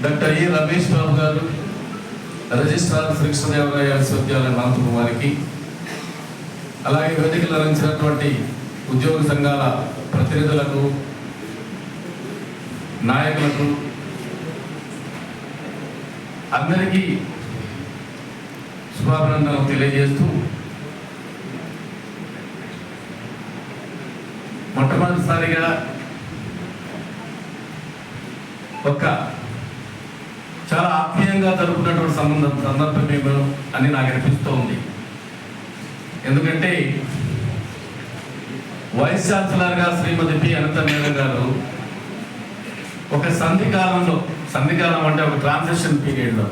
Doctor ఏ రమేష్ బాబు గారు, registrar Sri Krishnadevaraya విశ్వవిద్యాలయం అనంతపురం వారికి, అలాగే వేదికలు అందించినటువంటి ఉద్యోగ సంఘాల ప్రతినిధులకు, నాయకులకు అందరికీ శుభాభినందనలు తెలియజేస్తూ, మొట్టమొదటిసారిగా ఒక చాలా ఆత్మీయంగా జరుపుకున్నటువంటి సందర్భం అని నాకు అనిపిస్తూ ఉంది. ఎందుకంటే వైస్ ఛాన్సలర్గా శ్రీమతి పి అనిత మేడం గారు ఒక సంధికాలం అంటే ఒక ట్రాన్సిషన్ పీరియడ్లో,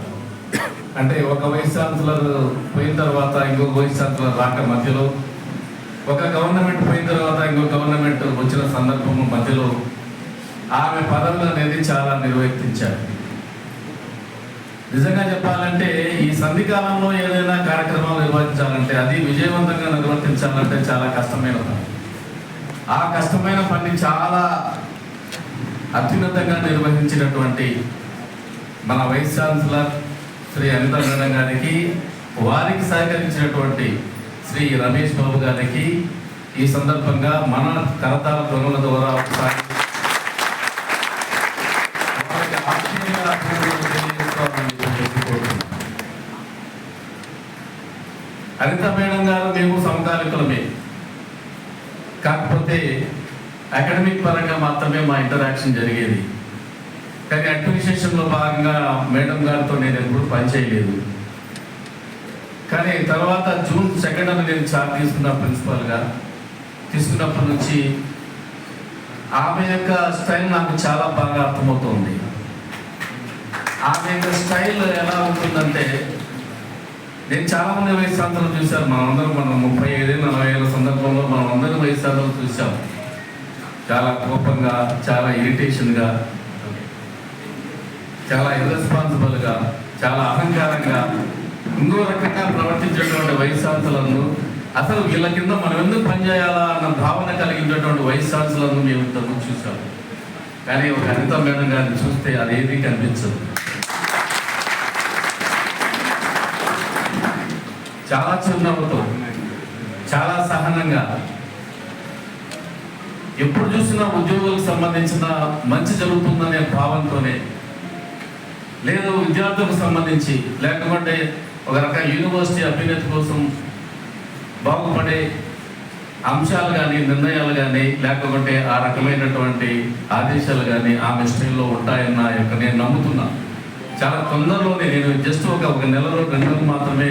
అంటే ఒక వైస్ ఛాన్సలర్ పోయిన తర్వాత ఇంకొక వైస్ ఛాన్సలర్ రాక మధ్యలో, ఒక గవర్నమెంట్ పోయిన తర్వాత ఇంకొక గవర్నమెంట్ వచ్చిన సందర్భం మధ్యలో ఆమె పదవులు అనేది చాలా నిర్వర్తించారు. నిజంగా చెప్పాలంటే ఈ సంధికాలంలో ఏదైనా కార్యక్రమాలు నిర్వహించాలంటే, అది విజయవంతంగా నిర్వర్తించాలంటే చాలా కష్టమైన పని. ఆ కష్టమైన పని చాలా అత్యున్నతంగా నిర్వహించినటువంటి మన vice chancellor Shri Anita madam గారికి, వారికి సహకరించినటువంటి శ్రీ రమేష్ బాబు గారికి ఈ సందర్భంగా మన కరతాల ధ్వనుల ద్వారా అనిత మేడం గారు మేము సమకాలికులమే, కాకపోతే అకాడమిక్ పరంగా మాత్రమే మా ఇంటరాక్షన్ జరిగేది. కానీ అడ్మినిస్ట్రేషన్లో భాగంగా మేడం గారితో నేను ఎప్పుడు పనిచేయలేదు. కానీ తర్వాత జూన్ 2న నేను చార్జ్ తీసుకున్న ప్రిన్సిపల్గా తీసుకున్నప్పటి నుంచి ఆమె యొక్క స్టైల్ నాకు చాలా బాగా అర్థమవుతుంది. ఆమె యొక్క స్టైల్ ఎలా ఉంటుందంటే, నేను చాలామంది వయసు ఛాన్సలర్లు చూశాను. మనం 35-40 ఏళ్ళ సందర్భంలో మనం అందరం వయసు ఛాన్సలర్లు చూసాం. చాలా కోపంగా, చాలా ఇరిటేషన్గా, చాలా ఇర్రెస్పాన్సిబుల్గా, చాలా అహంకారంగా, ఇంకో రకంగా ప్రవర్తించేటువంటి వైస్ ఛాన్సలర్ను, అసలు వీళ్ళ కింద మనం ఎందుకు పనిచేయాలా అన్న భావన కలిగినటువంటి వైస్ ఛాన్సలర్ను మేము ఇంతకు చూసాం. కానీ ఒక అనిత మేడం గారిని చూస్తే అదేమీ కనిపించదు. చాలా చిరునవ్వుతో, చాలా సహనంగా, ఎప్పుడు చూసినా ఉద్యోగులకు సంబంధించిన మంచి జరుగుతుందనే భావంతోనే, లేదు విద్యార్థులకు సంబంధించి, లేకపోతే ఒక రకం యూనివర్సిటీ అభ్యున్నతి కోసం బాగుపడే అంశాలు కానీ, నిర్ణయాలు కానీ, లేకపోతే ఆ రకమైనటువంటి ఆదేశాలు కానీ ఆమె స్టైల్లో ఉంటాయన్న యొక్క నేను నమ్ముతున్నా. చాలా తొందరలోనే, నేను జస్ట్ ఒక నెలలో 2 నెలలు మాత్రమే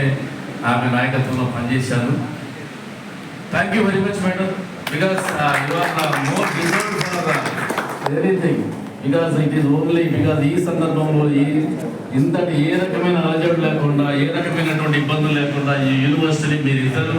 ఆమె నాయకత్వంలో పనిచేశాను. Thank you very much madam, because you are more deserved for anything, because it is only because ఈ సందర్భంలో ఇంతటి ఏ రకమైన అలజడి లేకుండా, ఏ రకమైనటువంటి ఇబ్బందులు లేకుండా ఈ యూనివర్సిటీని మీరు ఇద్దరు